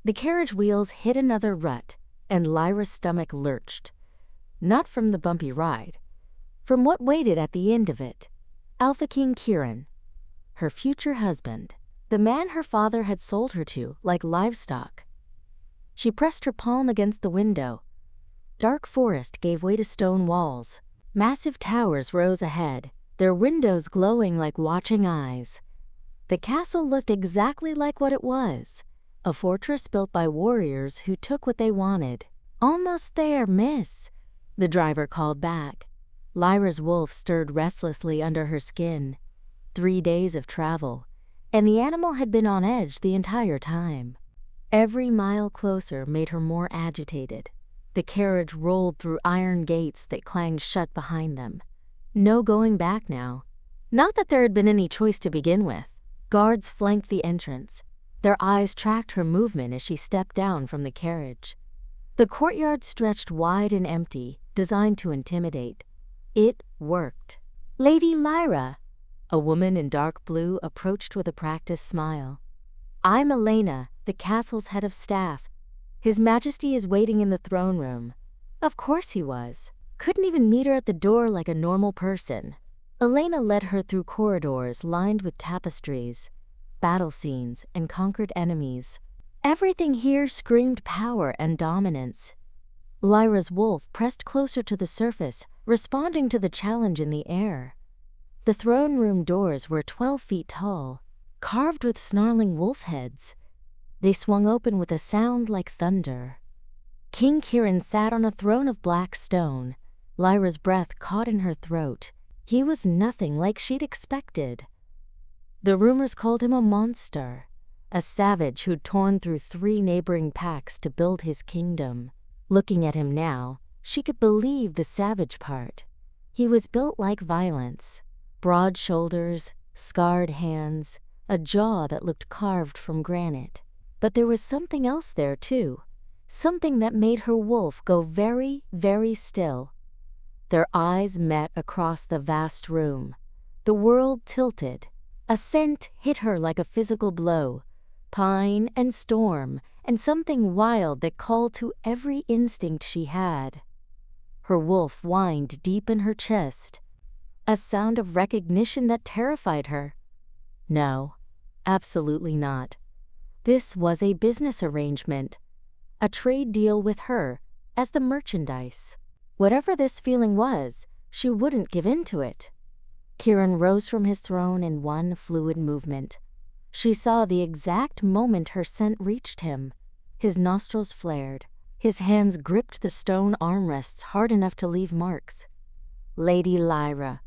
The carriage wheels hit another rut, and Lyra's stomach lurched. Not from the bumpy ride, from what waited at the end of it. Alpha King Kieran, her future husband, the man her father had sold her to like livestock. She pressed her palm against the window. Dark forest gave way to stone walls. Massive towers rose ahead, their windows glowing like watching eyes. The castle looked exactly like what it was, a fortress built by warriors who took what they wanted. "Almost there, miss," the driver called back. Lyra's wolf stirred restlessly under her skin. 3 days of travel, and the animal had been on edge the entire time. Every mile closer made her more agitated. The carriage rolled through iron gates that clanged shut behind them. No going back now. Not that there had been any choice to begin with. Guards flanked the entrance. Their eyes tracked her movement as she stepped down from the carriage. The courtyard stretched wide and empty, designed to intimidate. It worked. "Lady Lyra," a woman in dark blue approached with a practiced smile. "I'm Elena, the castle's head of staff. His Majesty is waiting in the throne room." Of course he was. Couldn't even meet her at the door like a normal person. Elena led her through corridors lined with tapestries, battle scenes, and conquered enemies. Everything here screamed power and dominance. Lyra's wolf pressed closer to the surface, responding to the challenge in the air. The throne room doors were 12 feet tall, carved with snarling wolf heads. They swung open with a sound like thunder. King Kieran sat on a throne of black stone. Lyra's breath caught in her throat. He was nothing like she'd expected. The rumors called him a monster, a savage who'd torn through 3 neighboring packs to build his kingdom. Looking at him now, she could believe the savage part. He was built like violence. Broad shoulders, scarred hands, a jaw that looked carved from granite. But there was something else there, too. Something that made her wolf go very, very still. Their eyes met across the vast room. The world tilted. A scent hit her like a physical blow. Pine and storm, and something wild that called to every instinct she had. Her wolf whined deep in her chest, a sound of recognition that terrified her. No, absolutely not. This was a business arrangement, a trade deal with her as the merchandise. Whatever this feeling was, she wouldn't give in to it. Kieran rose from his throne in one fluid movement. She saw the exact moment her scent reached him. His nostrils flared. His hands gripped the stone armrests hard enough to leave marks. "Lady Lyra."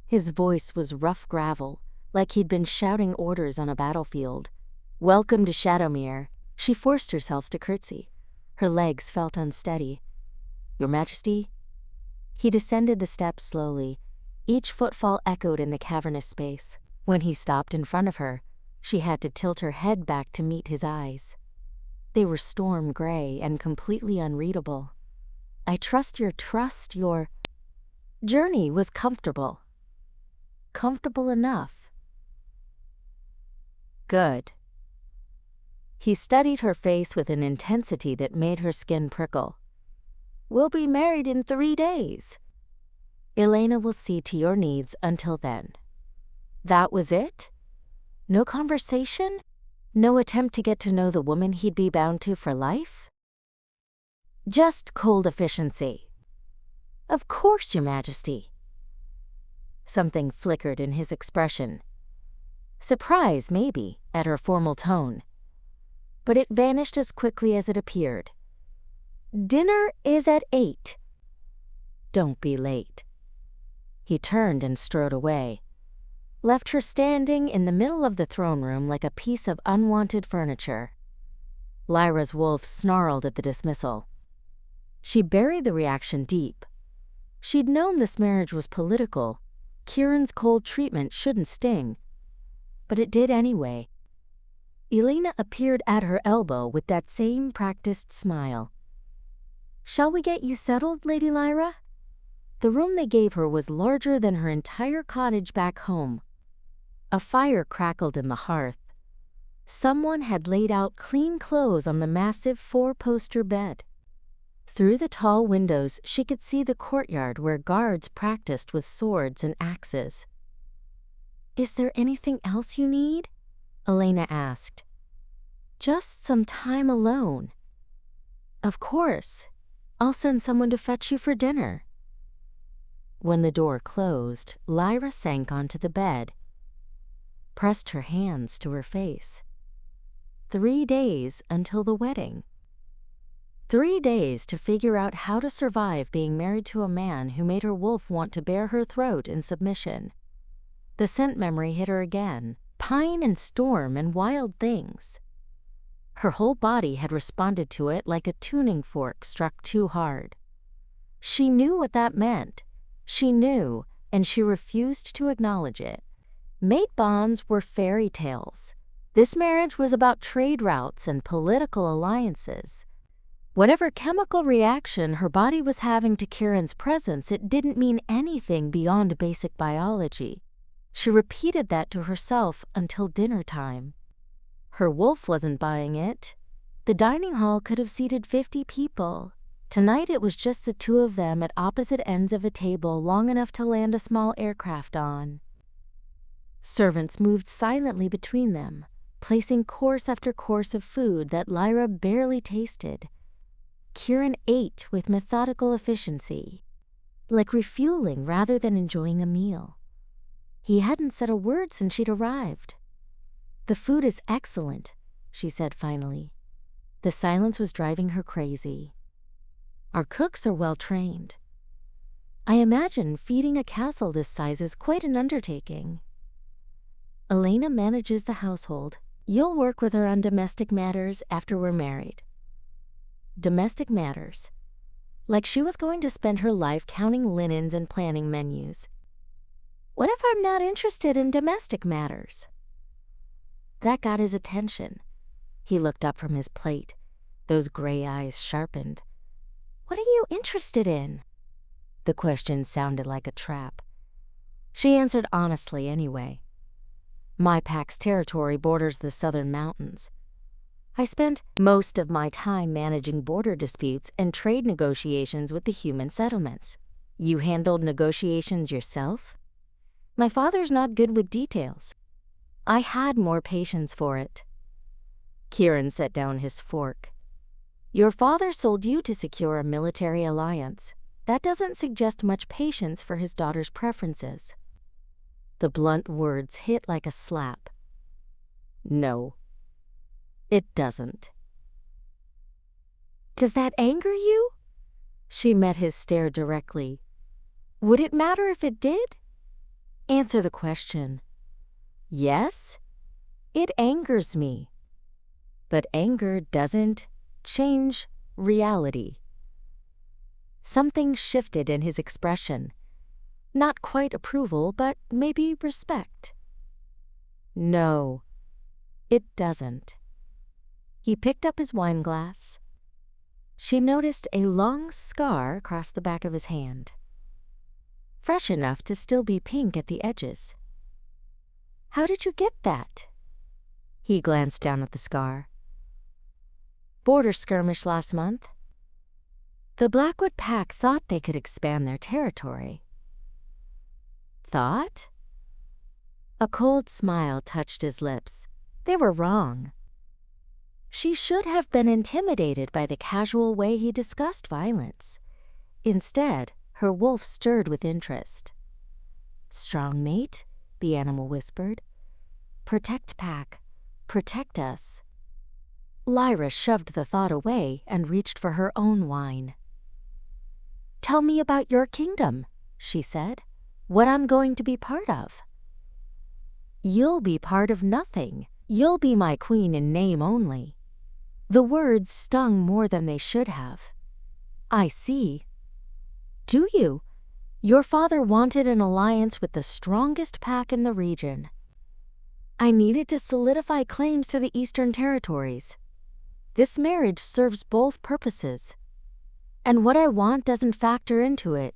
His voice was rough gravel, like he'd been shouting orders on a battlefield. "Welcome to Shadowmere." She forced herself to curtsy. Her legs felt unsteady. "Your Majesty?" He descended the steps slowly. Each footfall echoed in the cavernous space. When he stopped in front of her, she had to tilt her head back to meet his eyes. They were storm gray and completely unreadable. "I trust your trust, your journey was comfortable. Comfortable enough." "Good." He studied her face with an intensity that made her skin prickle. "We'll be married in 3 days. Elena will see to your needs until then." That was it? No conversation? No attempt to get to know the woman he'd be bound to for life? Just cold efficiency. "Of course, Your Majesty." Something flickered in his expression. Surprise, maybe, at her formal tone. But it vanished as quickly as it appeared. "Dinner is at 8. Don't be late." He turned and strode away, left her standing in the middle of the throne room like a piece of unwanted furniture. Lyra's wolf snarled at the dismissal. She buried the reaction deep. She'd known this marriage was political. Kieran's cold treatment shouldn't sting. But it did anyway. Elena appeared at her elbow with that same practiced smile. "Shall we get you settled, Lady Lyra?" The room they gave her was larger than her entire cottage back home. A fire crackled in the hearth. Someone had laid out clean clothes on the massive 4-poster bed. Through the tall windows, she could see the courtyard where guards practiced with swords and axes. "Is there anything else you need?" Elena asked. "Just some time alone." "Of course. I'll send someone to fetch you for dinner." When the door closed, Lyra sank onto the bed, pressed her hands to her face. 3 days until the wedding. 3 days to figure out how to survive being married to a man who made her wolf want to bare her throat in submission. The scent memory hit her again. Pine and storm and wild things. Her whole body had responded to it like a tuning fork struck too hard. She knew what that meant. She knew, and she refused to acknowledge it. Mate bonds were fairy tales. This marriage was about trade routes and political alliances. Whatever chemical reaction her body was having to Kieran's presence, it didn't mean anything beyond basic biology. She repeated that to herself until dinner time. Her wolf wasn't buying it. The dining hall could have seated 50 people. Tonight it was just the two of them at opposite ends of a table long enough to land a small aircraft on. Servants moved silently between them, placing course after course of food that Lyra barely tasted. Kieran ate with methodical efficiency, like refueling rather than enjoying a meal. He hadn't said a word since she'd arrived. "The food is excellent," she said finally. The silence was driving her crazy. "Our cooks are well trained. I imagine feeding a castle this size is quite an undertaking." "Elena manages the household. You'll work with her on domestic matters after we're married." Domestic matters. Like she was going to spend her life counting linens and planning menus. "What if I'm not interested in domestic matters?" That got his attention. He looked up from his plate, those gray eyes sharpened. "What are you interested in?" The question sounded like a trap. She answered honestly anyway. "My pack's territory borders the southern mountains. I spent most of my time managing border disputes and trade negotiations with the human settlements. You handled negotiations yourself?" "My father's not good with details. I had more patience for it." Kieran set down his fork. "Your father sold you to secure a military alliance. That doesn't suggest much patience for his daughter's preferences." The blunt words hit like a slap. "No, it doesn't." "Does that anger you?" She met his stare directly. "Would it matter if it did?" "Answer the question." "Yes, it angers me. But anger doesn't change reality." Something shifted in his expression. Not quite approval, but maybe respect. "No, it doesn't." He picked up his wine glass. She noticed a long scar across the back of his hand, fresh enough to still be pink at the edges. "How did you get that?" He glanced down at the scar. "Border skirmish last month. The Blackwood Pack thought they could expand their territory." "Thought?" A cold smile touched his lips. They were wrong. She should have been intimidated by the casual way he discussed violence. Instead, her wolf stirred with interest. "Strong mate," the animal whispered. "Protect pack. Protect us." Lyra shoved the thought away and reached for her own wine. "Tell me about your kingdom," she said. "What I'm going to be part of." "You'll be part of nothing. You'll be my queen in name only." The words stung more than they should have. "I see." "Do you? Your father wanted an alliance with the strongest pack in the region. I needed to solidify claims to the Eastern Territories. This marriage serves both purposes. And what I want doesn't factor into it.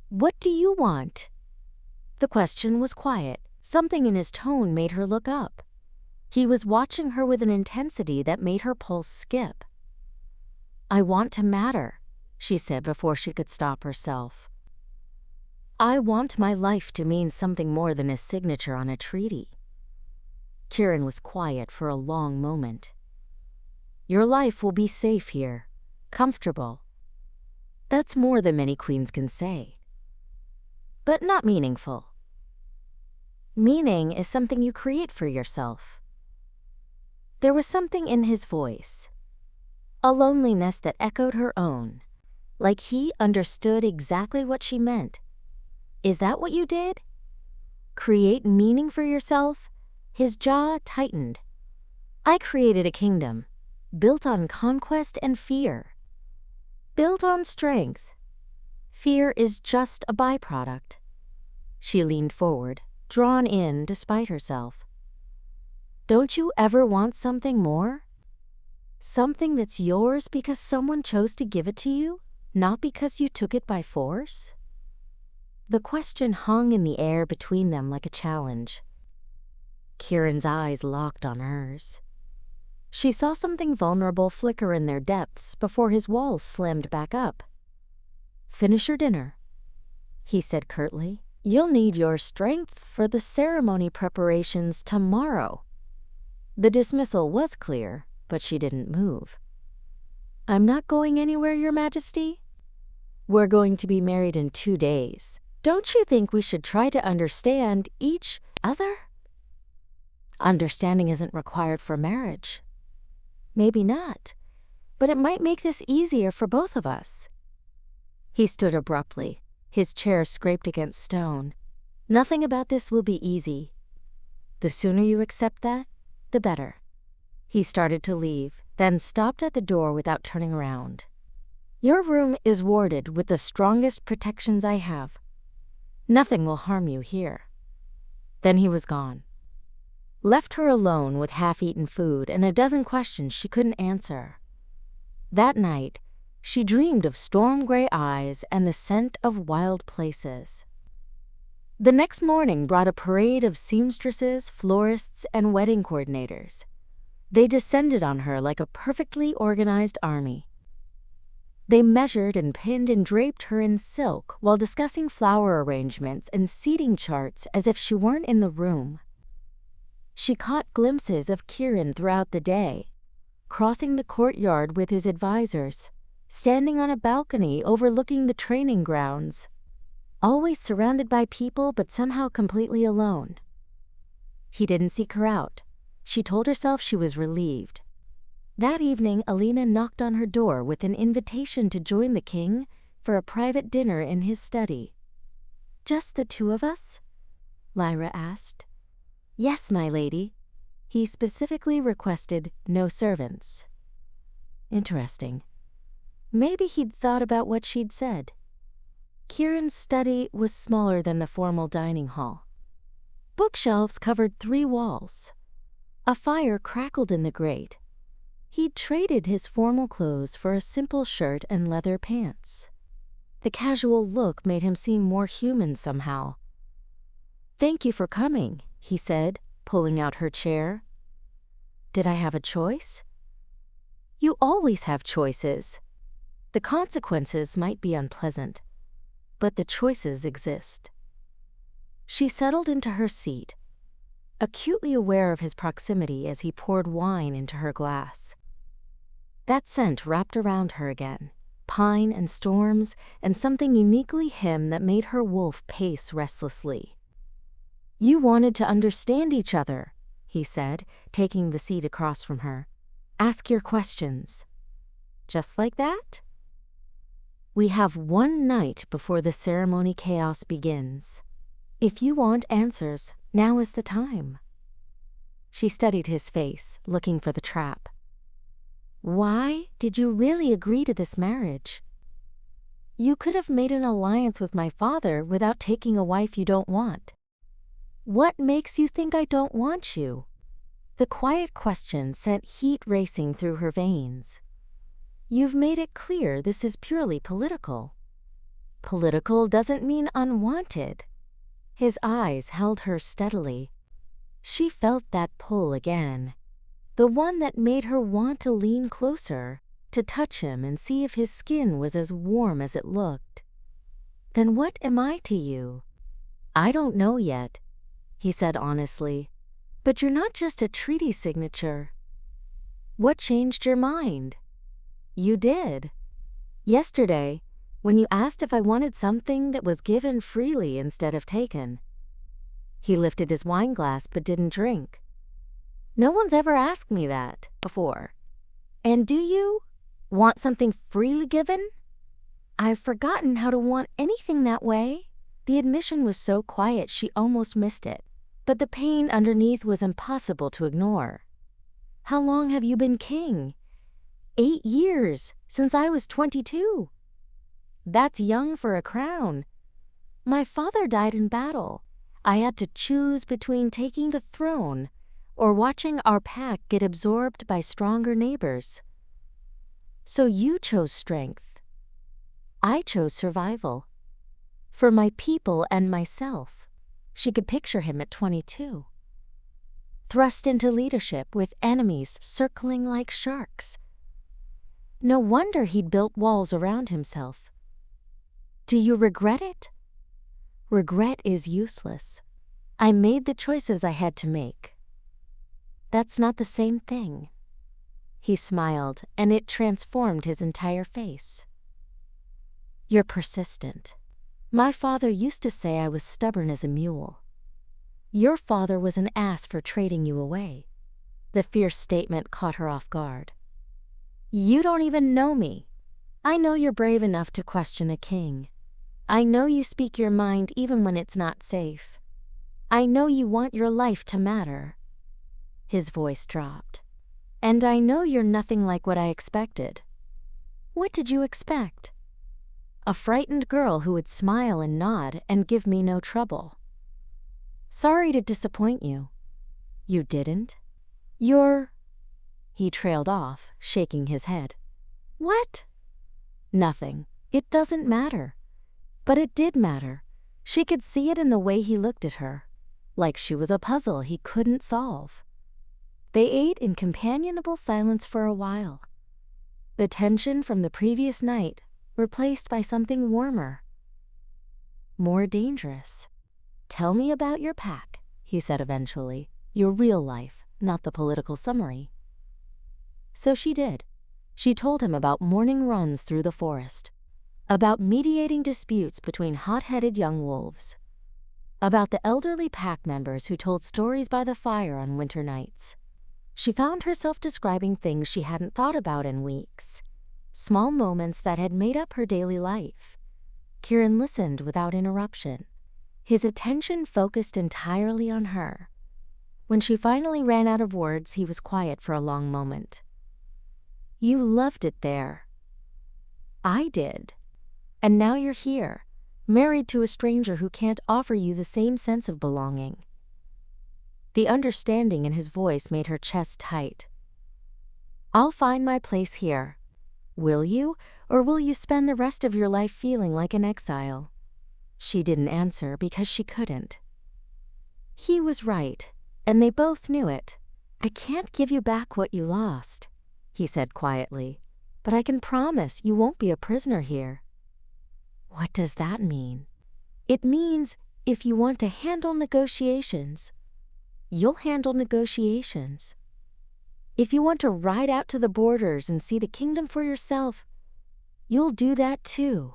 What do you want?" The question was quiet. Something in his tone made her look up. He was watching her with an intensity that made her pulse skip. "I want to matter," she said before she could stop herself. "I want my life to mean something more than a signature on a treaty." Kieran was quiet for a long moment. "Your life will be safe here, comfortable. That's more than many queens can say. But not meaningful. Meaning is something you create for yourself." There was something in his voice, a loneliness that echoed her own, like he understood exactly what she meant. "Is that what you did? Create meaning for yourself?" His jaw tightened. "I created a kingdom, built on conquest and fear. Built on strength. Fear is just a byproduct." She leaned forward, drawn in despite herself. "Don't you ever want something more? Something that's yours because someone chose to give it to you, not because you took it by force?" The question hung in the air between them like a challenge. Kieran's eyes locked on hers. She saw something vulnerable flicker in their depths before his walls slammed back up. "Finish your dinner," he said curtly. "You'll need your strength for the ceremony preparations tomorrow." The dismissal was clear, but she didn't move. "I'm not going anywhere, Your Majesty. We're going to be married in 2 days. Don't you think we should try to understand each other?" "Understanding isn't required for marriage." "Maybe not, but it might make this easier for both of us." He stood abruptly, his chair scraped against stone. "Nothing about this will be easy. The sooner you accept that, the better." He started to leave, then stopped at the door without turning around. "Your room is warded with the strongest protections I have. Nothing will harm you here." Then he was gone. Left her alone with half-eaten food and a dozen questions she couldn't answer. That night, she dreamed of storm-gray eyes and the scent of wild places. The next morning brought a parade of seamstresses, florists, and wedding coordinators. They descended on her like a perfectly organized army. They measured and pinned and draped her in silk while discussing flower arrangements and seating charts as if she weren't in the room. She caught glimpses of Kieran throughout the day, crossing the courtyard with his advisors, standing on a balcony overlooking the training grounds, always surrounded by people but somehow completely alone. He didn't seek her out. She told herself she was relieved. That evening, Alina knocked on her door with an invitation to join the king for a private dinner in his study. "Just the 2 of us?" Lyra asked. "Yes, my lady." He specifically requested no servants. Interesting. Maybe he'd thought about what she'd said. Kieran's study was smaller than the formal dining hall. Bookshelves covered 3 walls. A fire crackled in the grate. He'd traded his formal clothes for a simple shirt and leather pants. The casual look made him seem more human somehow. "Thank you for coming," he said, pulling out her chair. "Did I have a choice?" "You always have choices. The consequences might be unpleasant, but the choices exist." She settled into her seat, acutely aware of his proximity as he poured wine into her glass. That scent wrapped around her again, pine and storms, and something uniquely him that made her wolf pace restlessly. "You wanted to understand each other," he said, taking the seat across from her. "Ask your questions." "Just like that?" "We have 1 night before the ceremony chaos begins. If you want answers, now is the time." She studied his face, looking for the trap. "Why did you really agree to this marriage? You could have made an alliance with my father without taking a wife you don't want. What makes you think I don't want you?" The quiet question sent heat racing through her veins. "You've made it clear this is purely political." "Political doesn't mean unwanted." His eyes held her steadily. She felt that pull again, the one that made her want to lean closer, to touch him and see if his skin was as warm as it looked. "Then what am I to you?" "I don't know yet," he said honestly. "But you're not just a treaty signature." "What changed your mind?" "You did. Yesterday, when you asked if I wanted something that was given freely instead of taken." He lifted his wine glass but didn't drink. "No one's ever asked me that before. And do you want something freely given?" "I've forgotten how to want anything that way." The admission was so quiet she almost missed it, but the pain underneath was impossible to ignore. "How long have you been king?" 8 years, since I was 22. "That's young for a crown." "My father died in battle. I had to choose between taking the throne or watching our pack get absorbed by stronger neighbors." "So you chose strength." "I chose survival. For my people and myself." She could picture him at 22. Thrust into leadership with enemies circling like sharks. No wonder he'd built walls around himself. "Do you regret it?" "Regret is useless. I made the choices I had to make." "That's not the same thing." He smiled, and it transformed his entire face. "You're persistent. My father used to say I was stubborn as a mule." "Your father was an ass for trading you away." The fierce statement caught her off guard. "You don't even know me. I know you're brave enough to question a king. I know you speak your mind even when it's not safe. I know you want your life to matter." His voice dropped. "And I know you're nothing like what I expected." "What did you expect?" "A frightened girl who would smile and nod and give me no trouble." "Sorry to disappoint you." "You didn't?" "You're—" He trailed off, shaking his head. "What?" "Nothing. It doesn't matter." But it did matter. She could see it in the way he looked at her, like she was a puzzle he couldn't solve. They ate in companionable silence for a while. The tension from the previous night replaced by something warmer. More dangerous. "Tell me about your pack," he said eventually. "Your real life, not the political summary." So she did. She told him about morning runs through the forest, about mediating disputes between hot-headed young wolves, about the elderly pack members who told stories by the fire on winter nights. She found herself describing things she hadn't thought about in weeks, small moments that had made up her daily life. Kieran listened without interruption, his attention focused entirely on her. When she finally ran out of words, he was quiet for a long moment. "You loved it there." "I did. And now you're here, married to a stranger who can't offer you the same sense of belonging." The understanding in his voice made her chest tight. "I'll find my place here. Will you, or will you spend the rest of your life feeling like an exile?" She didn't answer because she couldn't. He was right, and they both knew it. "I can't give you back what you lost," he said quietly, "but I can promise you won't be a prisoner here." "What does that mean?" "It means if you want to handle negotiations, you'll handle negotiations. If you want to ride out to the borders and see the kingdom for yourself, you'll do that too.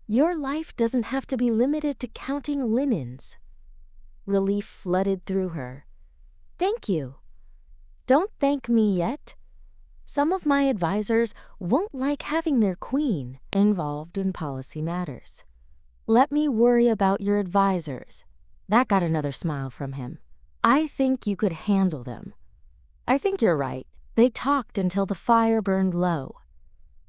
Your life doesn't have to be limited to counting linens." Relief flooded through her. "Thank you." "Don't thank me yet. Some of my advisors won't like having their queen involved in policy matters." "Let me worry about your advisors." That got another smile from him. "I think you could handle them." "I think you're right." They talked until the fire burned low.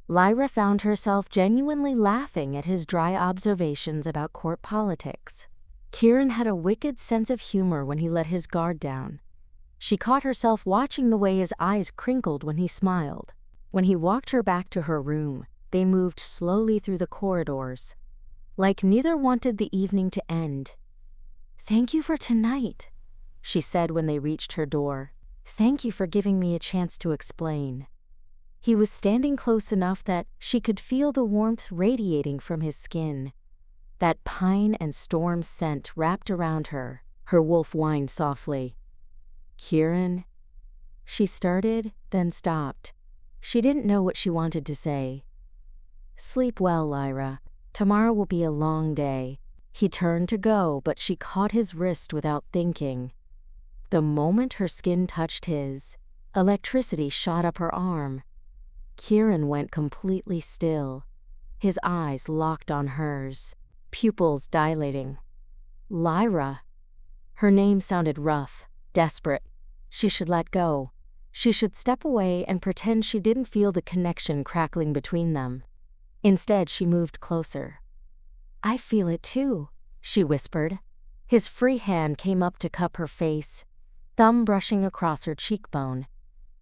Lyra found herself genuinely laughing at his dry observations about court politics. Kieran had a wicked sense of humor when he let his guard down. She caught herself watching the way his eyes crinkled when he smiled. When he walked her back to her room, they moved slowly through the corridors, like neither wanted the evening to end. "Thank you for tonight," she said when they reached her door. "Thank you for giving me a chance to explain." He was standing close enough that she could feel the warmth radiating from his skin. That pine and storm scent wrapped around her. Her wolf whined softly. "Kieran?" She started, then stopped. She didn't know what she wanted to say. "Sleep well, Lyra. Tomorrow will be a long day." He turned to go, but she caught his wrist without thinking. The moment her skin touched his, electricity shot up her arm. Kieran went completely still, his eyes locked on hers, pupils dilating. Lyra. Her name sounded rough, desperate. She should let go. She should step away and pretend she didn't feel the connection crackling between them. Instead, she moved closer. "I feel it too," she whispered. His free hand came up to cup her face, thumb brushing across her cheekbone.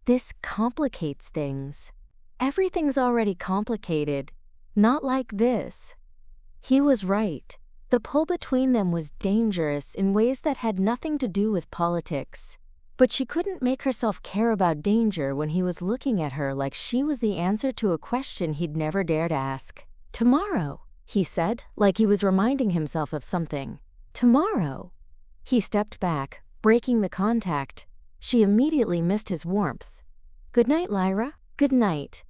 "This complicates things. Everything's already complicated. Not like this." He was right. The pull between them was dangerous in ways that had nothing to do with politics. But she couldn't make herself care about danger when he was looking at her like she was the answer to a question he'd never dared ask. "Tomorrow," he said, like he was reminding himself of something. "Tomorrow." He stepped back, breaking the contact. She immediately missed his warmth. "Good night, Lyra." "Good night."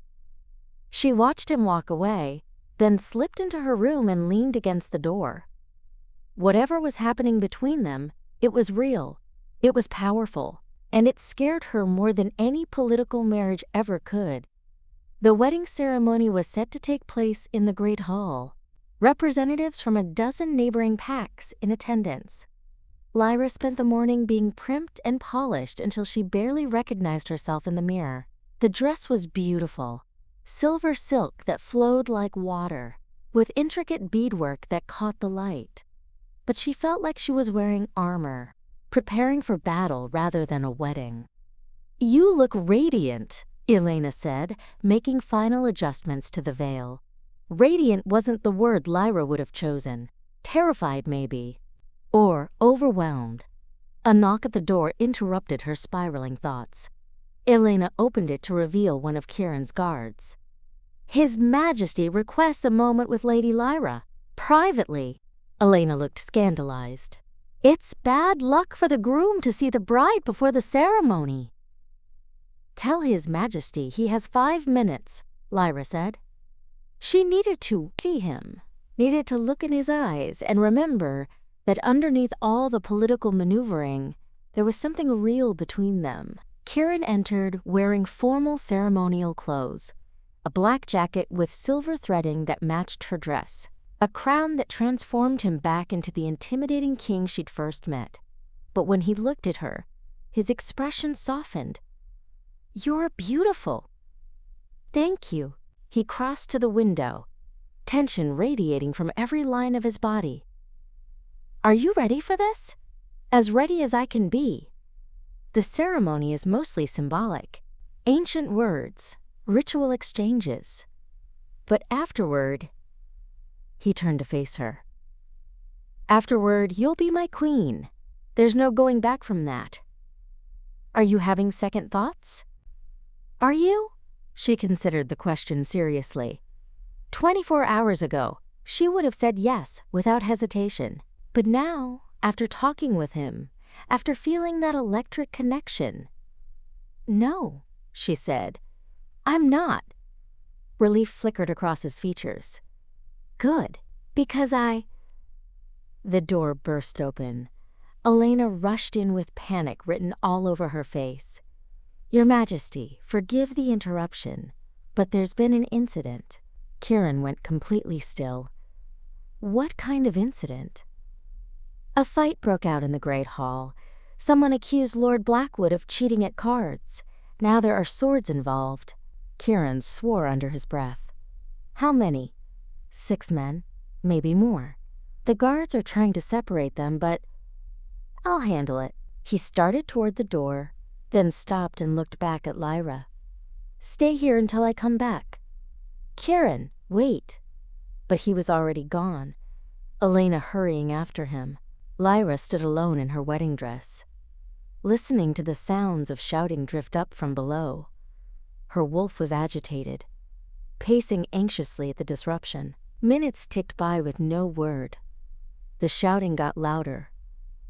She watched him walk away, then slipped into her room and leaned against the door. Whatever was happening between them, it was real, it was powerful, and it scared her more than any political marriage ever could. The wedding ceremony was set to take place in the Great Hall. Representatives from a dozen neighboring packs in attendance. Lyra spent the morning being primped and polished until she barely recognized herself in the mirror. The dress was beautiful. Silver silk that flowed like water, with intricate beadwork that caught the light. But she felt like she was wearing armor, preparing for battle rather than a wedding. "You look radiant," Elena said, making final adjustments to the veil. Radiant wasn't the word Lyra would have chosen. Terrified, maybe. Or overwhelmed. A knock at the door interrupted her spiraling thoughts. Elena opened it to reveal one of Kieran's guards. "His Majesty requests a moment with Lady Lyra. Privately." Elena looked scandalized. "It's bad luck for the groom to see the bride before the ceremony." "Tell His Majesty he has 5 minutes," Lyra said. She needed to see him, needed to look in his eyes and remember that underneath all the political maneuvering, there was something real between them. Kieran entered wearing formal ceremonial clothes, a black jacket with silver threading that matched her dress, a crown that transformed him back into the intimidating king she'd first met. But when he looked at her, his expression softened. "You're beautiful." "Thank you." He crossed to the window, tension radiating from every line of his body. "Are you ready for this?" "As ready as I can be." The ceremony is mostly symbolic. Ancient words, ritual exchanges. But afterward, he turned to face her. "Afterward, you'll be my queen. There's no going back from that." "Are you having second thoughts?" "Are you?" She considered the question seriously. 24 hours ago, she would have said yes without hesitation. But now, after talking with him, after feeling that electric connection, "No," she said. "I'm not." Relief flickered across his features. "Good, because The door burst open. Elena rushed in with panic written all over her face. "Your Majesty, forgive the interruption, but there's been an incident." Kieran went completely still. "What kind of incident?" "A fight broke out in the Great Hall. Someone accused Lord Blackwood of cheating at cards. Now there are swords involved." Kieran swore under his breath. "How many?" 6 men, maybe more. The guards are trying to separate them, but I'll handle it." He started toward the door, then stopped and looked back at Lyra. "Stay here until I come back." "Kieran, wait." But he was already gone, Elena hurrying after him. Lyra stood alone in her wedding dress. listening to the sounds of shouting drift up from below. Her wolf was agitated, pacing anxiously at the disruption. Minutes ticked by with no word. The shouting got louder.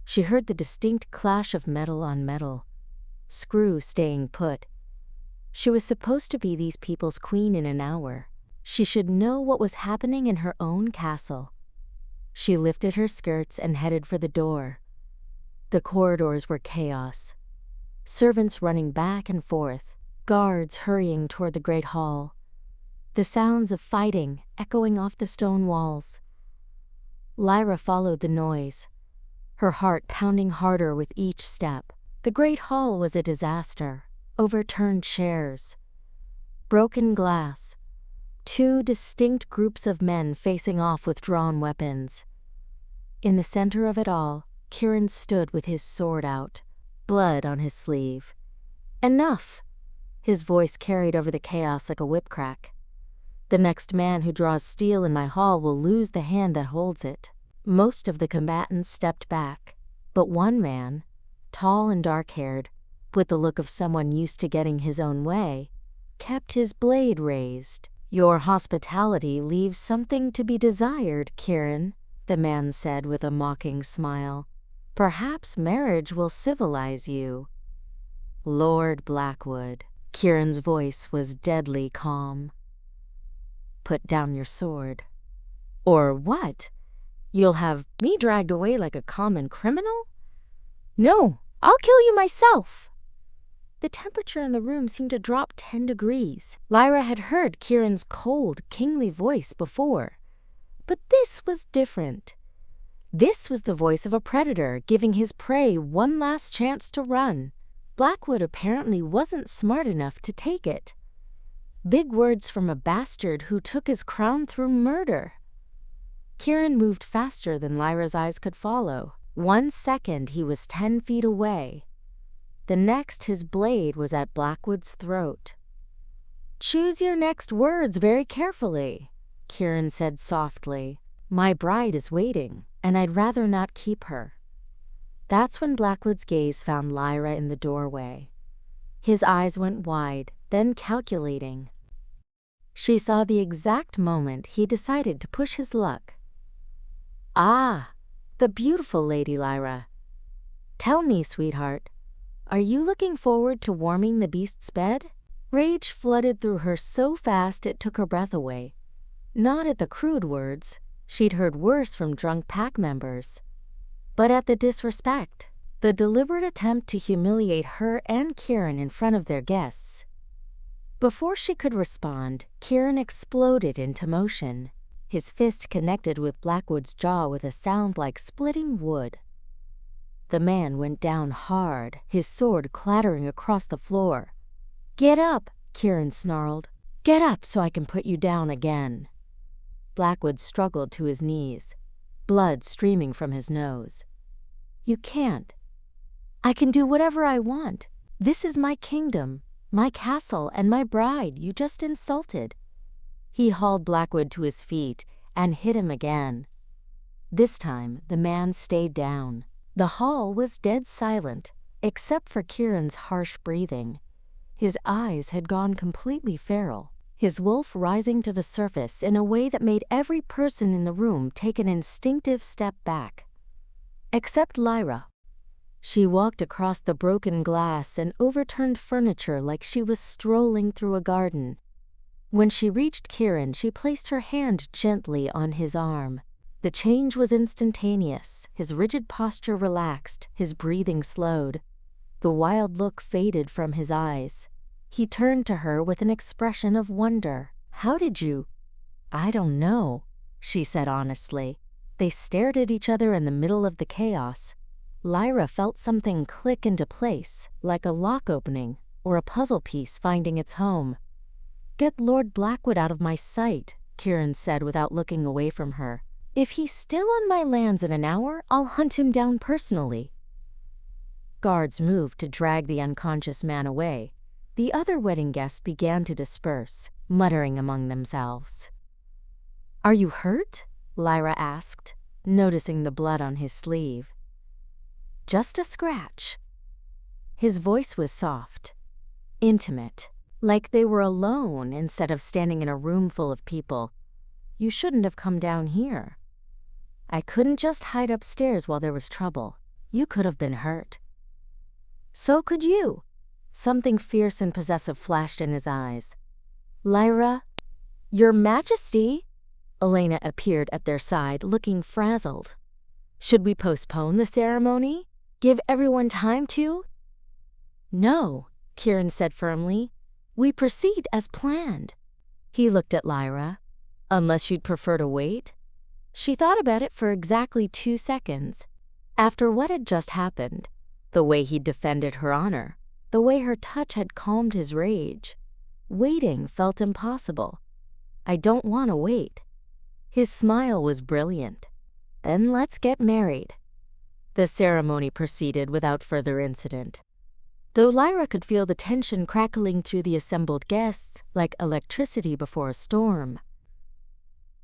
She heard the distinct clash of metal on metal, screw staying put. She was supposed to be these people's queen in an hour. She should know what was happening in her own castle. She lifted her skirts and headed for the door. The corridors were chaos. Servants running back and forth, guards hurrying toward the great hall. The sounds of fighting echoing off the stone walls. Lyra followed the noise, her heart pounding harder with each step. The great hall was a disaster. Overturned chairs, broken glass, two distinct groups of men facing off with drawn weapons. In the center of it all, Kieran stood with his sword out, blood on his sleeve. "Enough!" His voice carried over the chaos like a whip crack. "The next man who draws steel in my hall will lose the hand that holds it." Most of the combatants stepped back, but one man, tall and dark-haired, with the look of someone used to getting his own way, kept his blade raised. "Your hospitality leaves something to be desired, Kieran," the man said with a mocking smile. "Perhaps marriage will civilize you." "Lord Blackwood." Kieran's voice was deadly calm. "Put down your sword." "Or what? You'll have me dragged away like a common criminal?" "No, I'll kill you myself." The temperature in the room seemed to drop 10 degrees. Lyra had heard Kieran's cold, kingly voice before. But this was different. This was the voice of a predator giving his prey one last chance to run. Blackwood apparently wasn't smart enough to take it. Big words from a bastard who took his crown through murder. Kieran moved faster than Lyra's eyes could follow. 1 second he was 10 feet away. The next his blade was at Blackwood's throat. "Choose your next words very carefully," Kieran said softly. "My bride is waiting, and I'd rather not keep her." That's when Blackwood's gaze found Lyra in the doorway. His eyes went wide, then calculating. She saw the exact moment he decided to push his luck. "Ah, the beautiful Lady Lyra. Tell me, sweetheart, are you looking forward to warming the beast's bed?" Rage flooded through her so fast it took her breath away. Not at the crude words, she'd heard worse from drunk pack members, but at the disrespect, the deliberate attempt to humiliate her and Kieran in front of their guests. Before she could respond, Kieran exploded into motion. His fist connected with Blackwood's jaw with a sound like splitting wood. The man went down hard, his sword clattering across the floor. "Get up," Kieran snarled. "Get up so I can put you down again." Blackwood struggled to his knees, blood streaming from his nose. "You can't. I can do whatever I want. This is my kingdom, my castle, and my bride you just insulted." He hauled Blackwood to his feet and hit him again. This time, the man stayed down. The hall was dead silent, except for Kieran's harsh breathing. His eyes had gone completely feral, his wolf rising to the surface in a way that made every person in the room take an instinctive step back. Except Lyra. She walked across the broken glass and overturned furniture like she was strolling through a garden. When she reached Kieran, she placed her hand gently on his arm. The change was instantaneous. His rigid posture relaxed, his breathing slowed. The wild look faded from his eyes. He turned to her with an expression of wonder. "How did you—" "I don't know," she said honestly. They stared at each other in the middle of the chaos. Lyra felt something click into place, like a lock opening or a puzzle piece finding its home. "Get Lord Blackwood out of my sight," Kieran said without looking away from her. "If he's still on my lands in an hour, I'll hunt him down personally." Guards moved to drag the unconscious man away. The other wedding guests began to disperse, muttering among themselves. "Are you hurt?" Lyra asked, noticing the blood on his sleeve. "Just a scratch." His voice was soft, intimate, like they were alone instead of standing in a room full of people. You shouldn't have come down here. I couldn't just hide upstairs while there was trouble. You could have been hurt. So could you. Something fierce and possessive flashed in his eyes. Lyra, Your Majesty! Elena appeared at their side, looking frazzled. Should we postpone the ceremony? Give everyone time to? No, Kieran said firmly. We proceed as planned. He looked at Lyra. Unless you'd prefer to wait? She thought about it for exactly 2 seconds. After what had just happened, the way he'd defended her honor, the way her touch had calmed his rage, waiting felt impossible. I don't want to wait. His smile was brilliant. Then let's get married. The ceremony proceeded without further incident. Though Lyra could feel the tension crackling through the assembled guests like electricity before a storm.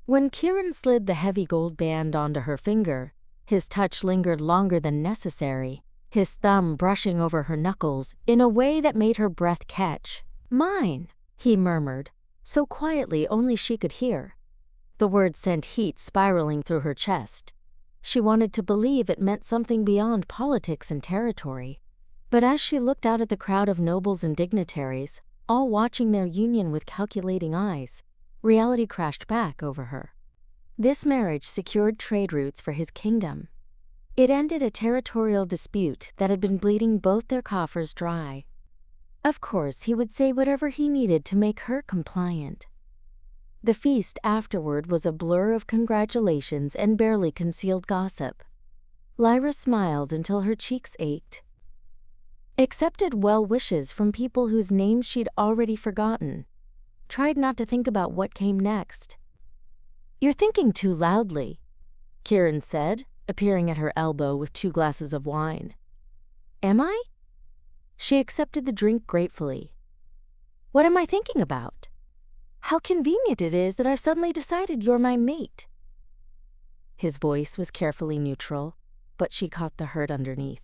When Kieran slid the heavy gold band onto her finger, his touch lingered longer than necessary, his thumb brushing over her knuckles in a way that made her breath catch. Mine, he murmured, so quietly only she could hear. The word sent heat spiraling through her chest. She wanted to believe it meant something beyond politics and territory. But as she looked out at the crowd of nobles and dignitaries, all watching their union with calculating eyes, reality crashed back over her. This marriage secured trade routes for his kingdom. It ended a territorial dispute that had been bleeding both their coffers dry. Of course, he would say whatever he needed to make her compliant. The feast afterward was a blur of congratulations and barely concealed gossip. Lyra smiled until her cheeks ached. Accepted well wishes from people whose names she'd already forgotten. Tried not to think about what came next. You're thinking too loudly, Kieran said, appearing at her elbow with 2 glasses of wine. Am I? She accepted the drink gratefully. What am I thinking about? How convenient it is that I've suddenly decided you're my mate. His voice was carefully neutral, but she caught the hurt underneath.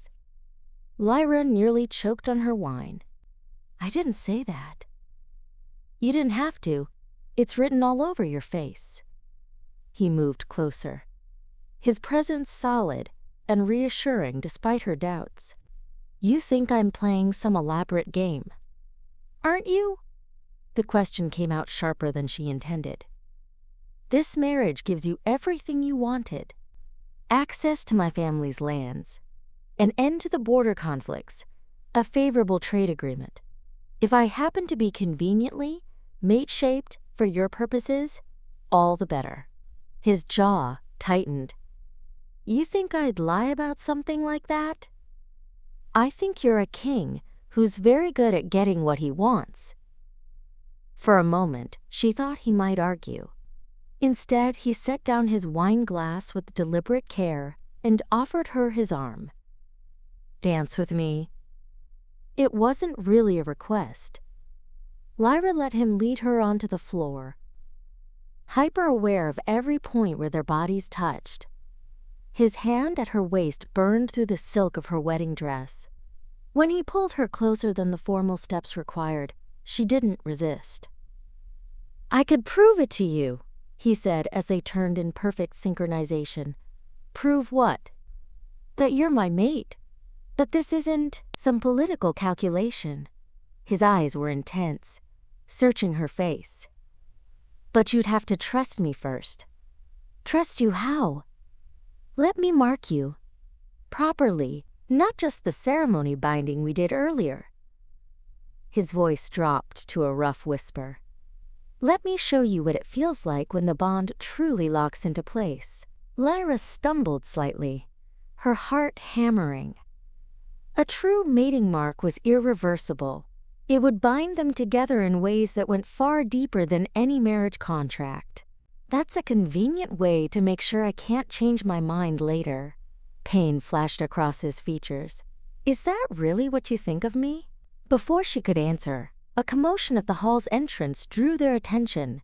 Lyra nearly choked on her wine. I didn't say that. You didn't have to. It's written all over your face. He moved closer, his presence solid and reassuring despite her doubts. You think I'm playing some elaborate game, aren't you? The question came out sharper than she intended. This marriage gives you everything you wanted. Access to my family's lands, an end to the border conflicts, a favorable trade agreement. If I happen to be conveniently, mate-shaped for your purposes, all the better. His jaw tightened. You think I'd lie about something like that? I think you're a king who's very good at getting what he wants. For a moment, she thought he might argue. Instead, he set down his wine glass with deliberate care and offered her his arm. Dance with me. It wasn't really a request. Lyra let him lead her onto the floor, hyper-aware of every point where their bodies touched. His hand at her waist burned through the silk of her wedding dress. When he pulled her closer than the formal steps required, she didn't resist. I could prove it to you, he said as they turned in perfect synchronization. Prove what? That you're my mate. That this isn't some political calculation. His eyes were intense, searching her face. But you'd have to trust me first. Trust you how? Let me mark you. Properly, not just the ceremony binding we did earlier. His voice dropped to a rough whisper. Let me show you what it feels like when the bond truly locks into place. Lyra stumbled slightly, her heart hammering. A true mating mark was irreversible. It would bind them together in ways that went far deeper than any marriage contract. That's a convenient way to make sure I can't change my mind later. Pain flashed across his features. Is that really what you think of me? Before she could answer, a commotion at the hall's entrance drew their attention.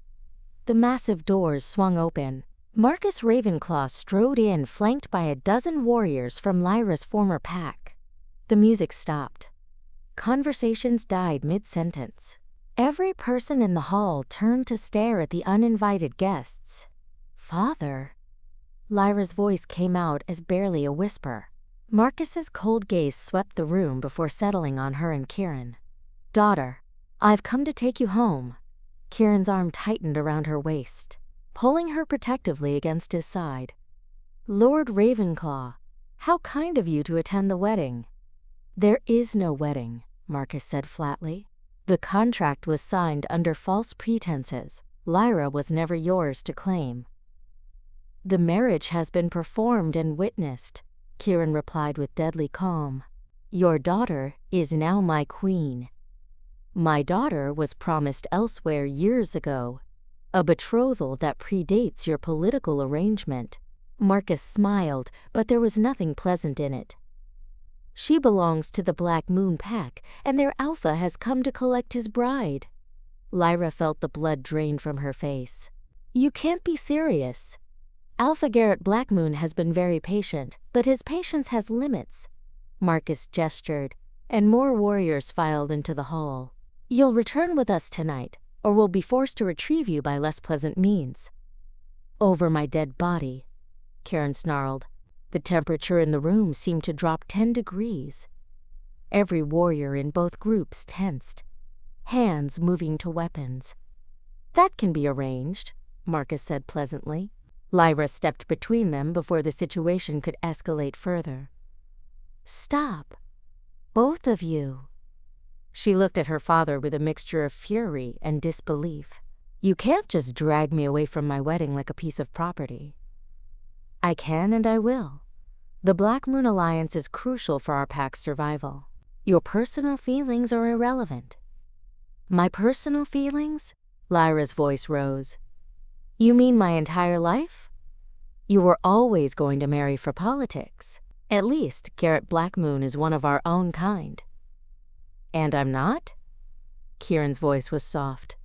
The massive doors swung open. Marcus Ravenclaw strode in, flanked by a dozen warriors from Lyra's former pack. The music stopped. Conversations died mid-sentence. Every person in the hall turned to stare at the uninvited guests. "Father?" Lyra's voice came out as barely a whisper. Marcus's cold gaze swept the room before settling on her and Kieran. "Daughter, I've come to take you home." Kieran's arm tightened around her waist, pulling her protectively against his side. "Lord Ravenclaw, how kind of you to attend the wedding." "There is no wedding," Marcus said flatly. "The contract was signed under false pretenses. Lyra was never yours to claim." "The marriage has been performed and witnessed," Kieran replied with deadly calm. "Your daughter is now my queen." "My daughter was promised elsewhere years ago, a betrothal that predates your political arrangement." Marcus smiled, but there was nothing pleasant in it. "She belongs to the Black Moon Pack, and their alpha has come to collect his bride." Lyra felt the blood drain from her face. "You can't be serious. Alpha Garrett Blackmoon has been very patient, but his patience has limits." Marcus gestured, and more warriors filed into the hall. "You'll return with us tonight, or we'll be forced to retrieve you by less pleasant means." "Over my dead body," Kieran snarled. The temperature in the room seemed to drop 10 degrees. Every warrior in both groups tensed, hands moving to weapons. "That can be arranged," Marcus said pleasantly. Lyra stepped between them before the situation could escalate further. "Stop, both of you." She looked at her father with a mixture of fury and disbelief. "You can't just drag me away from my wedding like a piece of property." "I can and I will. The Black Moon Alliance is crucial for our pack's survival. Your personal feelings are irrelevant." "My personal feelings?" Lyra's voice rose. "You mean my entire life? You were always going to marry for politics. At least Garrett Blackmoon is one of our own kind." "And I'm not?" Kieran's voice was soft.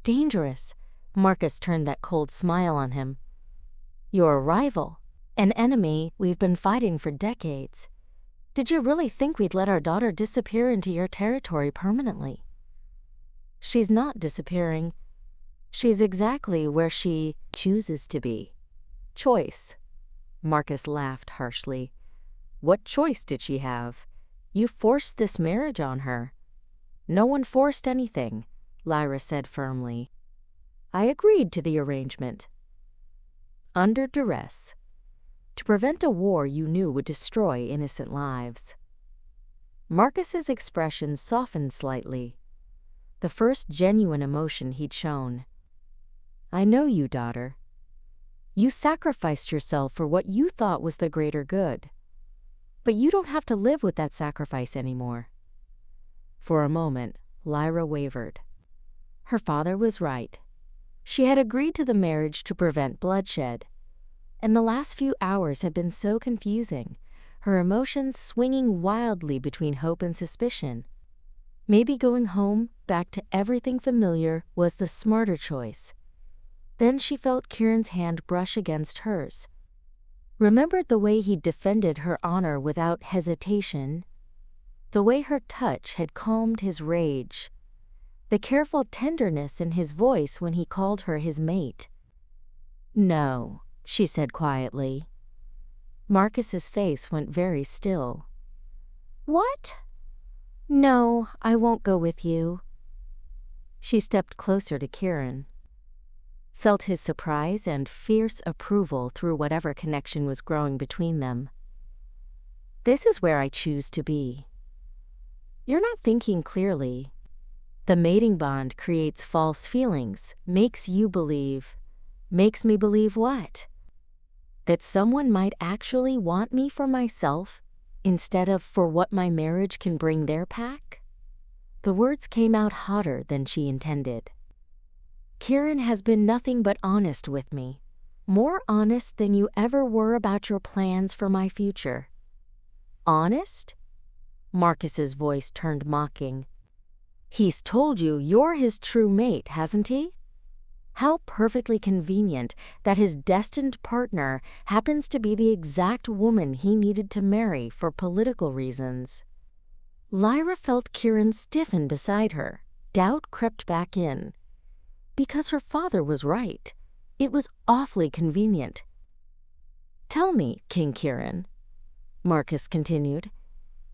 "Dangerous." Marcus turned that cold smile on him. "You're a rival, an enemy we've been fighting for decades. Did you really think we'd let our daughter disappear into your territory permanently?" "She's not disappearing. She's exactly where she chooses to be." "Choice." Marcus laughed harshly. "What choice did she have? You forced this marriage on her." "No one forced anything," Lyra said firmly. "I agreed to the arrangement. Under duress. To prevent a war you knew would destroy innocent lives." Marcus's expression softened slightly, the first genuine emotion he'd shown. "I know you, daughter. You sacrificed yourself for what you thought was the greater good. But you don't have to live with that sacrifice anymore." For a moment, Lyra wavered. Her father was right. She had agreed to the marriage to prevent bloodshed, and the last few hours had been so confusing, her emotions swinging wildly between hope and suspicion. Maybe going home, back to everything familiar, was the smarter choice. Then she felt Kieran's hand brush against hers. Remembered the way he defended her honor without hesitation, the way her touch had calmed his rage, the careful tenderness in his voice when he called her his mate. "No," she said quietly. Marcus's face went very still. "What?" "No, I won't go with you." She stepped closer to Kieran, felt his surprise and fierce approval through whatever connection was growing between them. "This is where I choose to be." "You're not thinking clearly. The mating bond creates false feelings, makes you believe." "Makes me believe what?" "That someone might actually want me for myself instead of for what my marriage can bring their pack?" The words came out hotter than she intended. "Kieran has been nothing but honest with me, more honest than you ever were about your plans for my future." "Honest?" Marcus's voice turned mocking. "He's told you you're his true mate, hasn't he? How perfectly convenient that his destined partner happens to be the exact woman he needed to marry for political reasons." Lyra felt Kieran stiffen beside her. Doubt crept back in. Because her father was right. It was awfully convenient. "Tell me, King Kieran," Marcus continued,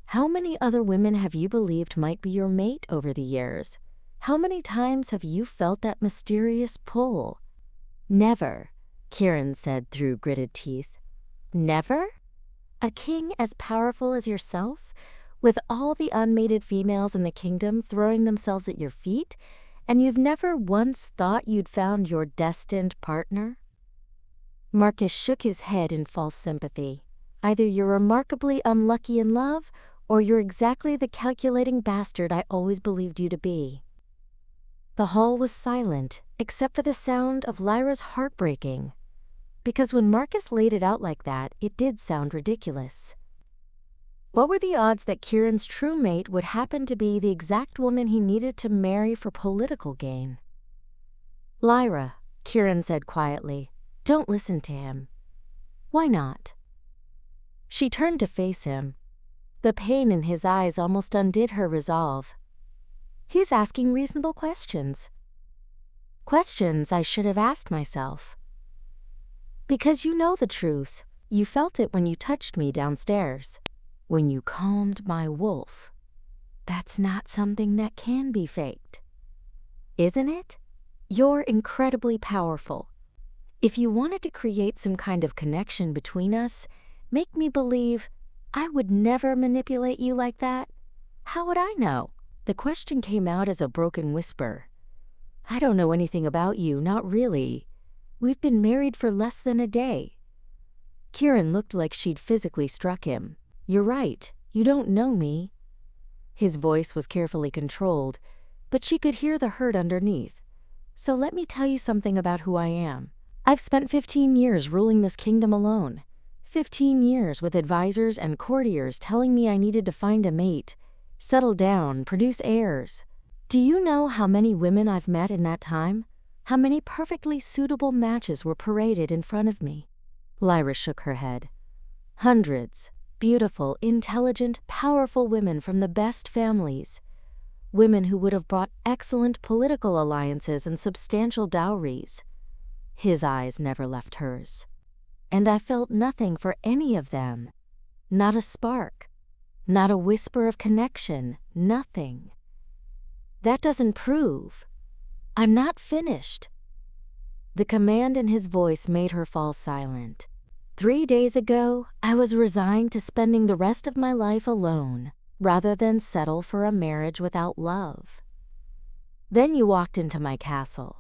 "how many other women have you believed might be your mate over the years? How many times have you felt that mysterious pull?" "Never," Kieran said through gritted teeth. "Never? A king as powerful as yourself, with all the unmated females in the kingdom throwing themselves at your feet, and you've never once thought you'd found your destined partner?" Marcus shook his head in false sympathy. "Either you're remarkably unlucky in love, or you're exactly the calculating bastard I always believed you to be." The hall was silent, except for the sound of Lyra's heart breaking. Because when Marcus laid it out like that, it did sound ridiculous. What were the odds that Kieran's true mate would happen to be the exact woman he needed to marry for political gain? "Lyra," Kieran said quietly, "don't listen to him." "Why not?" She turned to face him. The pain in his eyes almost undid her resolve. "He's asking reasonable questions. Questions I should have asked myself. Because you know the truth. You felt it when you touched me downstairs. When you calmed my wolf. That's not something that can be faked. Isn't it? You're incredibly powerful. If you wanted to create some kind of connection between us, make me believe I would never manipulate you like that, how would I know?" The question came out as a broken whisper. "I don't know anything about you, not really. We've been married for less than a day." Kieran looked like she'd physically struck him. "You're right, you don't know me." His voice was carefully controlled, but she could hear the hurt underneath. "So let me tell you something about who I am. I've spent 15 years ruling this kingdom alone. 15 years with advisors and courtiers telling me I needed to find a mate, settle down, produce heirs. Do you know how many women I've met in that time? How many perfectly suitable matches were paraded in front of me?" Lyra shook her head. "Hundreds. Beautiful, intelligent, powerful women from the best families. Women who would have brought excellent political alliances and substantial dowries." His eyes never left hers. "And I felt nothing for any of them. Not a spark. Not a whisper of connection. Nothing. That doesn't prove. I'm not finished." The command in his voice made her fall silent. 3 days ago, I was resigned to spending the rest of my life alone, rather than settle for a marriage without love. Then you walked into my castle,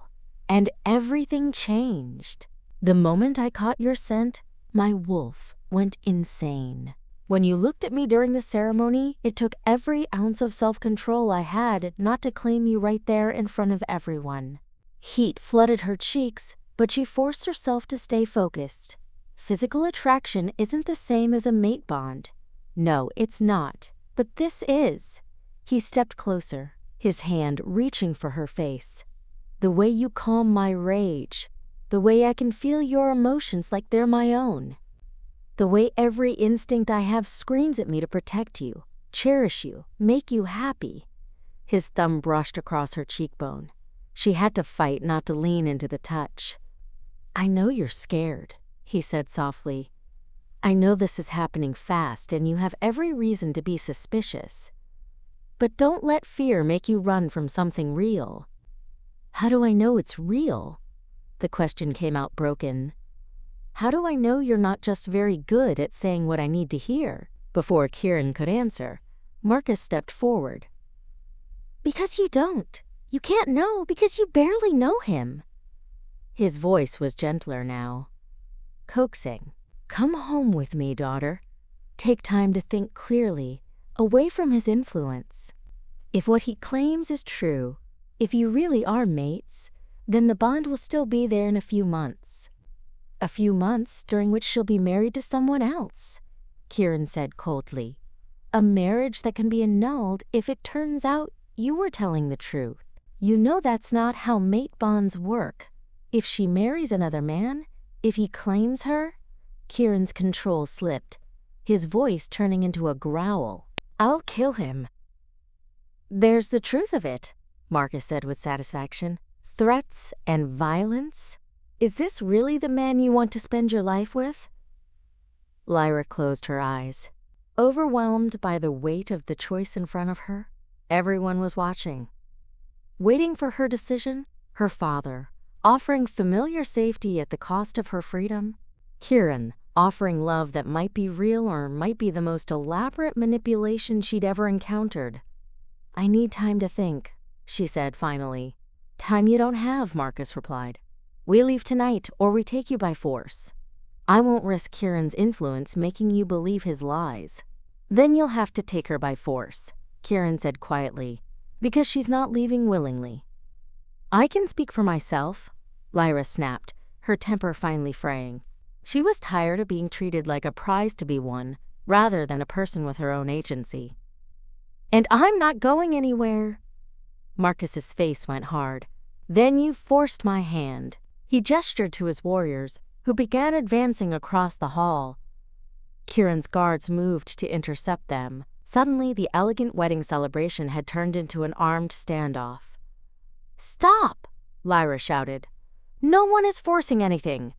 and everything changed. The moment I caught your scent, my wolf went insane. When you looked at me during the ceremony, it took every ounce of self-control I had not to claim you right there in front of everyone. Heat flooded her cheeks, but she forced herself to stay focused. Physical attraction isn't the same as a mate bond. No, it's not. But this is. He stepped closer, his hand reaching for her face. The way you calm my rage. The way I can feel your emotions like they're my own. The way every instinct I have screams at me to protect you, cherish you, make you happy. His thumb brushed across her cheekbone. She had to fight not to lean into the touch. "I know you're scared," he said softly. "I know this is happening fast and you have every reason to be suspicious. But don't let fear make you run from something real." "How do I know it's real?" The question came out broken. "How do I know you're not just very good at saying what I need to hear?" Before Kieran could answer, Marcus stepped forward. "Because you don't. You can't know because you barely know him." His voice was gentler now, coaxing. "Come home with me, daughter. Take time to think clearly, away from his influence. If what he claims is true, if you really are mates, then the bond will still be there in a few months. A few months during which she'll be married to someone else," Kieran said coldly. "A marriage that can be annulled if it turns out you were telling the truth. You know that's not how mate bonds work. If she marries another man, if he claims her..." Kieran's control slipped, his voice turning into a growl. "I'll kill him. There's the truth of it, Marcus said with satisfaction. Threats and violence? Is this really the man you want to spend your life with? Lyra closed her eyes, overwhelmed by the weight of the choice in front of her. Everyone was watching, waiting for her decision. Her father, offering familiar safety at the cost of her freedom. Kieran, offering love that might be real or might be the most elaborate manipulation she'd ever encountered. I need time to think, she said finally. Time you don't have, Marcus replied. We leave tonight or we take you by force. I won't risk Kieran's influence making you believe his lies. Then you'll have to take her by force, Kieran said quietly, because she's not leaving willingly. I can speak for myself, Lyra snapped, her temper finally fraying. She was tired of being treated like a prize to be won, rather than a person with her own agency. And I'm not going anywhere. Marcus's face went hard. Then you forced my hand. He gestured to his warriors, who began advancing across the hall. Kieran's guards moved to intercept them. Suddenly, the elegant wedding celebration had turned into an armed standoff. Stop! Lyra shouted. No one is forcing anything.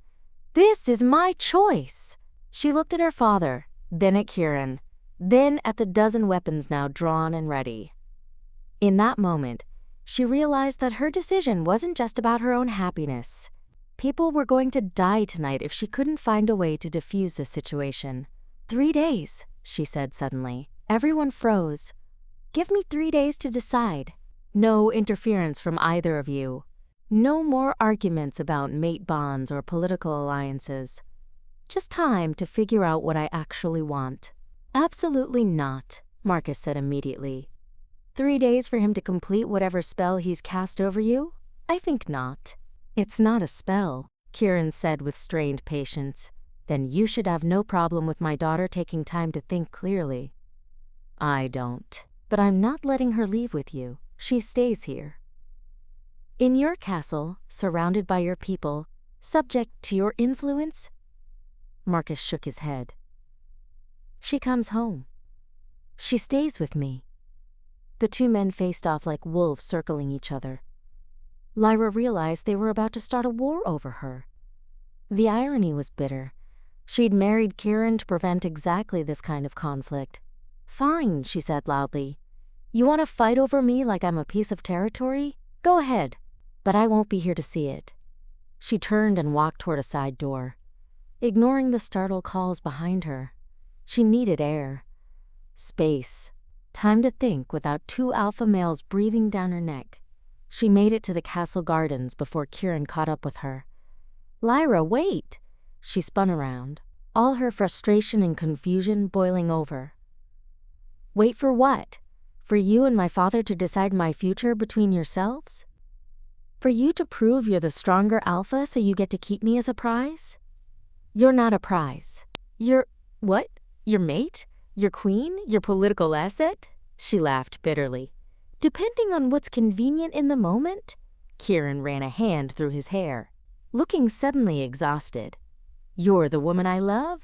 This is my choice. She looked at her father, then at Kieran, then at the dozen weapons now drawn and ready. In that moment, she realized that her decision wasn't just about her own happiness. People were going to die tonight if she couldn't find a way to defuse the situation. 3 days, she said suddenly. Everyone froze. Give me 3 days to decide. No interference from either of you. No more arguments about mate bonds or political alliances. Just time to figure out what I actually want. Absolutely not, Marcus said immediately. 3 days for him to complete whatever spell he's cast over you? I think not. It's not a spell, Kieran said with strained patience. Then you should have no problem with my daughter taking time to think clearly. I don't. But I'm not letting her leave with you. She stays here. In your castle, surrounded by your people, subject to your influence? Marcus shook his head. She comes home. She stays with me. The two men faced off like wolves circling each other. Lyra realized they were about to start a war over her. The irony was bitter. She'd married Kieran to prevent exactly this kind of conflict. Fine, she said loudly. You want to fight over me like I'm a piece of territory? Go ahead, but I won't be here to see it. She turned and walked toward a side door, ignoring the startled calls behind her. She needed air, space, time to think without 2 alpha males breathing down her neck. She made it to the castle gardens before Kieran caught up with her. Lyra, wait! She spun around, all her frustration and confusion boiling over. Wait for what? For you and my father to decide my future between yourselves? For you to prove you're the stronger alpha so you get to keep me as a prize? You're not a prize. You're… what? Your mate? Your queen? Your political asset? She laughed bitterly. Depending on what's convenient in the moment? Kieran ran a hand through his hair, looking suddenly exhausted. You're the woman I love?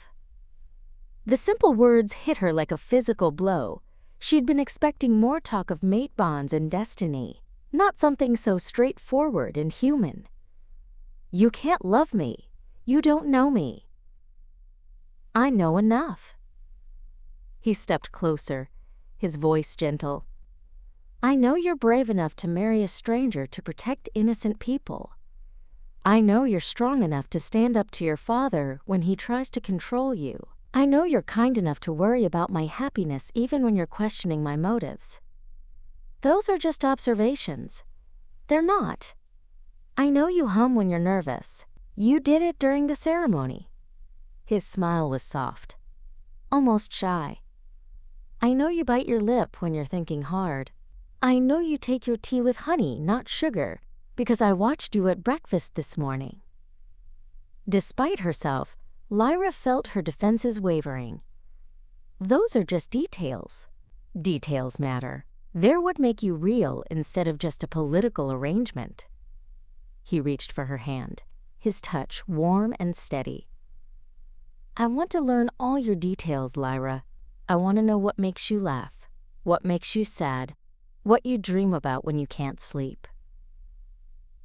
The simple words hit her like a physical blow. She'd been expecting more talk of mate bonds and destiny, not something so straightforward and human. You can't love me. You don't know me. I know enough. He stepped closer, his voice gentle. I know you're brave enough to marry a stranger to protect innocent people. I know you're strong enough to stand up to your father when he tries to control you. I know you're kind enough to worry about my happiness even when you're questioning my motives. Those are just observations. They're not. I know you hum when you're nervous. You did it during the ceremony. His smile was soft, almost shy. I know you bite your lip when you're thinking hard. I know you take your tea with honey, not sugar, because I watched you at breakfast this morning. Despite herself, Lyra felt her defenses wavering. Those are just details. Details matter. They're what make you real instead of just a political arrangement. He reached for her hand, his touch warm and steady. I want to learn all your details, Lyra. I want to know what makes you laugh, what makes you sad, What you dream about when you can't sleep.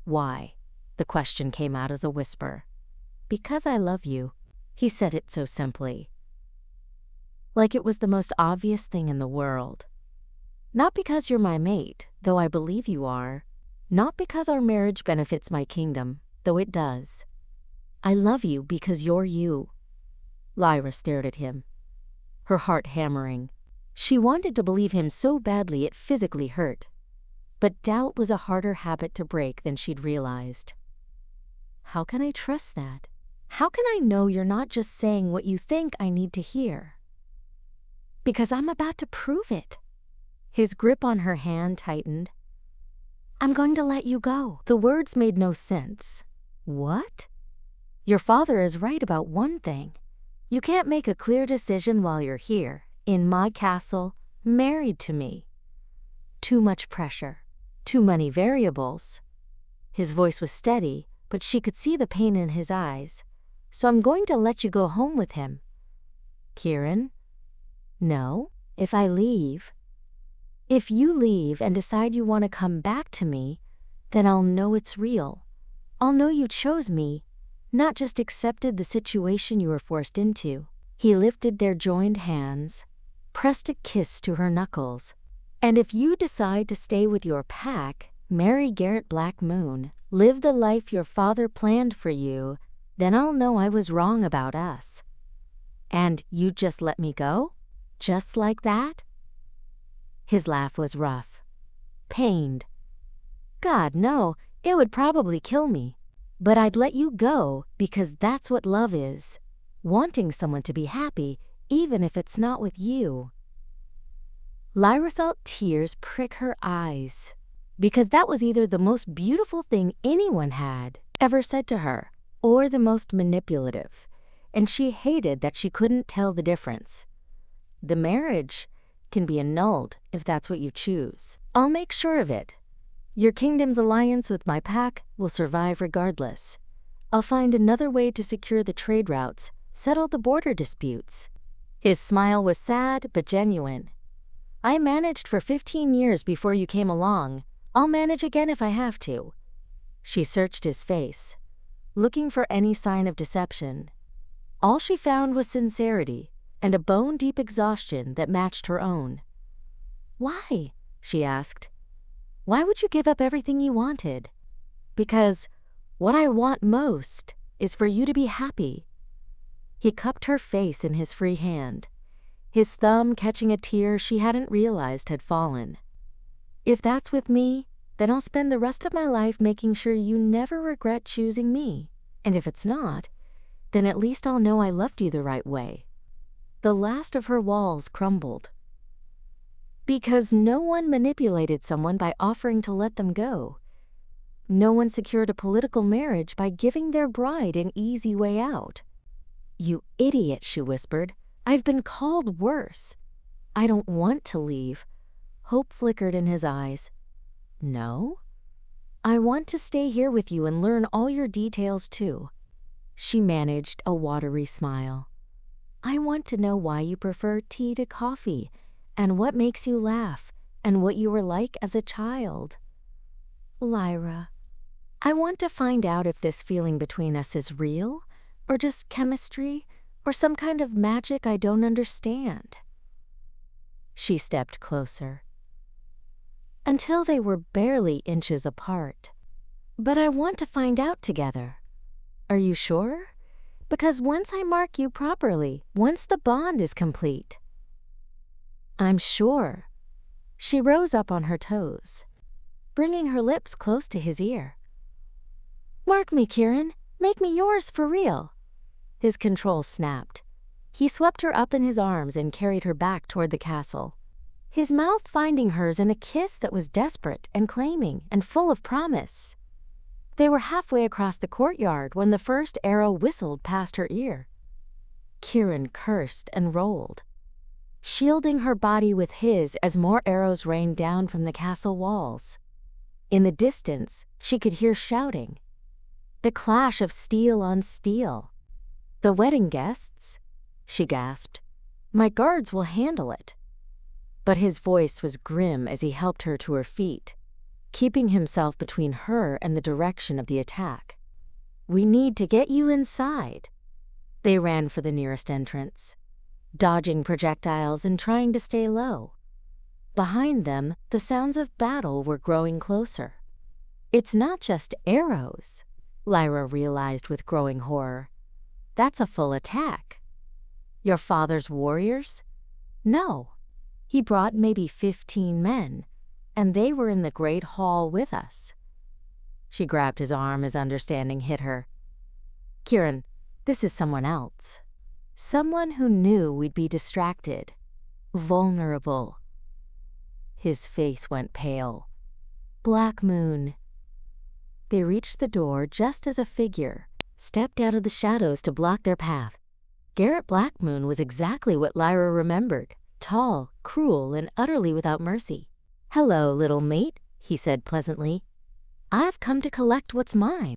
Why? The question came out as a whisper. Because I love you. He said it so simply. Like it was the most obvious thing in the world. Not because you're my mate, though I believe you are. Not because our marriage benefits my kingdom, though it does. I love you because you're you. Lyra stared at him, her heart hammering. She wanted to believe him so badly it physically hurt. But doubt was a harder habit to break than she'd realized. How can I trust that? How can I know you're not just saying what you think I need to hear? Because I'm about to prove it. His grip on her hand tightened. I'm going to let you go. The words made no sense. What? Your father is right about one thing. You can't make a clear decision while you're here, in my castle, married to me. Too much pressure. Too many variables. His voice was steady, but she could see the pain in his eyes. So I'm going to let you go home with him. Kieran? No, if I leave. If you leave and decide you want to come back to me, then I'll know it's real. I'll know you chose me, not just accepted the situation you were forced into. He lifted their joined hands, pressed a kiss to her knuckles. And if you decide to stay with your pack, marry Garrett Black Moon, live the life your father planned for you, then I'll know I was wrong about us. And you just let me go? Just like that? His laugh was rough, pained. God, no, it would probably kill me. But I'd let you go because that's what love is. Wanting someone to be happy, even if it's not with you. Lyra felt tears prick her eyes, because that was either the most beautiful thing anyone had ever said to her, or the most manipulative, and she hated that she couldn't tell the difference. The marriage can be annulled if that's what you choose. I'll make sure of it. Your kingdom's alliance with my pack will survive regardless. I'll find another way to secure the trade routes, settle the border disputes. His smile was sad but genuine. I managed for 15 years before you came along. I'll manage again if I have to. She searched his face, looking for any sign of deception. All she found was sincerity and a bone-deep exhaustion that matched her own. Why? She asked. Why would you give up everything you wanted? Because what I want most is for you to be happy. He cupped her face in his free hand, his thumb catching a tear she hadn't realized had fallen. If that's with me, then I'll spend the rest of my life making sure you never regret choosing me. And if it's not, then at least I'll know I loved you the right way. The last of her walls crumbled. Because no one manipulated someone by offering to let them go. No one secured a political marriage by giving their bride an easy way out. You idiot, she whispered. I've been called worse. I don't want to leave. Hope flickered in his eyes. No? I want to stay here with you and learn all your details too. She managed a watery smile. I want to know why you prefer tea to coffee, and what makes you laugh, and what you were like as a child. Lyra, I want to find out if this feeling between us is real, or just chemistry, or some kind of magic I don't understand. She stepped closer. Until they were barely inches apart. But I want to find out together. Are you sure? Because once I mark you properly, once the bond is complete. I'm sure. She rose up on her toes, bringing her lips close to his ear. Mark me, Kieran. Make me yours for real. His control snapped. He swept her up in his arms and carried her back toward the castle, his mouth finding hers in a kiss that was desperate and claiming and full of promise. They were halfway across the courtyard when the first arrow whistled past her ear. Kieran cursed and rolled, shielding her body with his as more arrows rained down from the castle walls. In the distance, she could hear shouting, the clash of steel on steel. The wedding guests? She gasped. My guards will handle it. but his voice was grim as he helped her to her feet, keeping himself between her and the direction of the attack. "We need to get you inside." They ran for the nearest entrance, dodging projectiles and trying to stay low. Behind them, the sounds of battle were growing closer. "It's not just arrows," Lyra realized with growing horror. "That's a full attack." "Your father's warriors?" "No. He brought maybe 15 men, and they were in the Great Hall with us." She grabbed his arm as understanding hit her. "Kieran, this is someone else. Someone who knew we'd be distracted, vulnerable." His face went pale. "Black Moon." They reached the door just as a figure stepped out of the shadows to block their path. Garrett Blackmoon was exactly what Lyra remembered, tall, cruel, and utterly without mercy. "Hello, little mate," he said pleasantly. "I've come to collect what's mine."